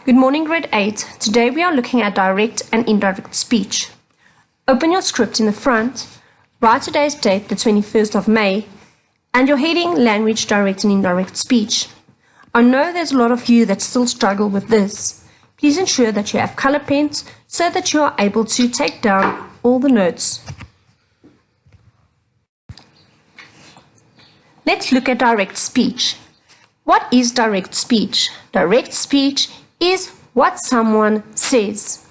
Good morning, grade 8. Today we are looking at direct and indirect speech. Open your script in the front, write today's date, the 21st of May, and your heading, language, direct and indirect speech. I know there's a lot of you that still struggle with this. Please ensure that you have color pens so that you are able to take down all the notes. Let's look at direct speech. What is direct speech? Direct speech is what someone says.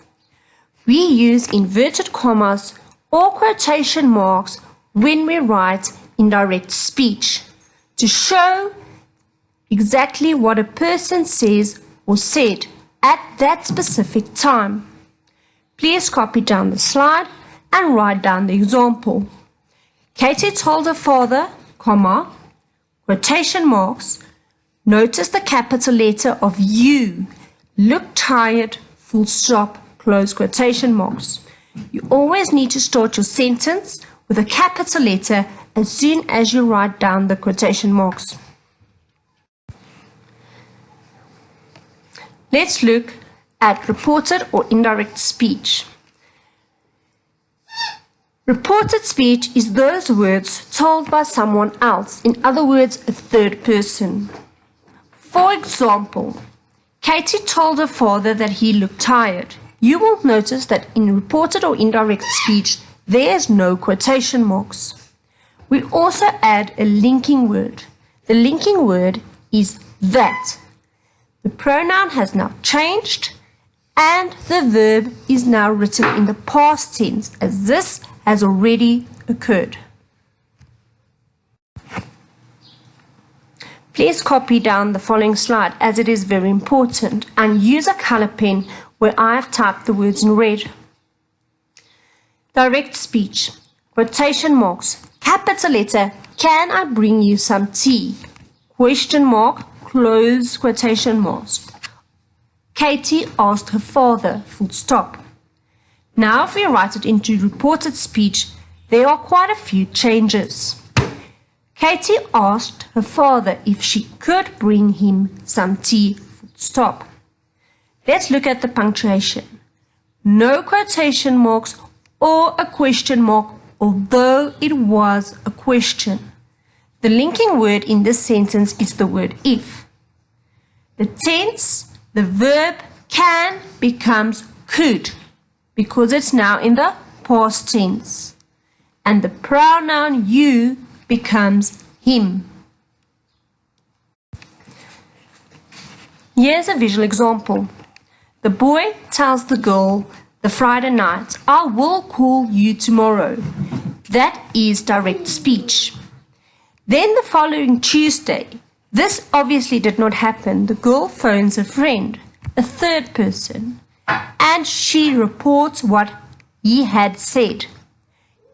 We use inverted commas or quotation marks when we write indirect speech to show exactly what a person says or said at that specific time. Please copy down the slide and write down the example. Katie told her father, comma, quotation marks, notice the capital letter of you. Look tired, full stop, close quotation marks. You always need to start your sentence with a capital letter as soon as you write down the quotation marks. Let's look at reported or indirect speech. Reported speech is those words told by someone else, in other words, a third person. For example, Katie told her father that he looked tired. You will notice that in reported or indirect speech, there's no quotation marks. We also add a linking word. The linking word is that. The pronoun has now changed and the verb is now written in the past tense as this has already occurred. Please copy down the following slide as it is very important and use a color pen where I have typed the words in red. Direct speech, quotation marks, capital letter, can I bring you some tea? Question mark, close quotation marks. Katie asked her father, full stop. Now if we write it into reported speech, there are quite a few changes. Katie asked her father if she could bring him some tea, full stop. Let's look at the punctuation. No quotation marks or a question mark, although it was a question. The linking word in this sentence is the word if. The tense, the verb can becomes could because it's now in the past tense. And the pronoun you becomes him. Here's a visual example. The boy tells the girl the Friday night, I will call you tomorrow. That is direct speech. Then the following Tuesday, this obviously did not happen. The girl phones a friend, a third person, and she reports what he had said.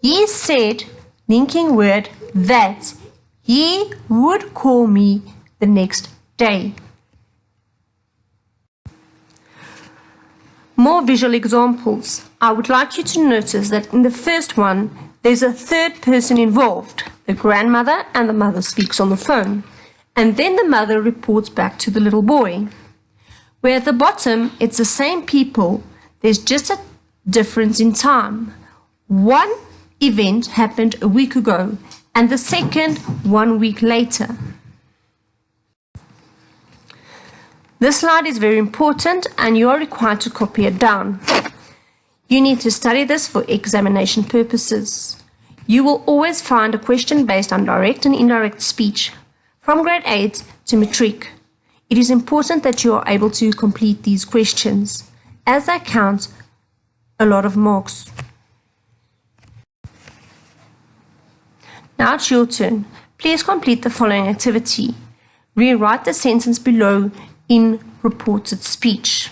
He said, linking word, that he would call me the next day. More visual examples. I would like you to notice that in the first one, there's a third person involved. The grandmother and the mother speaks on the phone. And then the mother reports back to the little boy. Where at the bottom, it's the same people. There's just a difference in time. One event happened a week ago and the second 1 week later. This slide is very important and you are required to copy it down. You need to study this for examination purposes. You will always find a question based on direct and indirect speech from grade 8 to matric. It is important that you are able to complete these questions as they count a lot of marks. Now it's your turn. Please complete the following activity. Rewrite the sentence below in reported speech.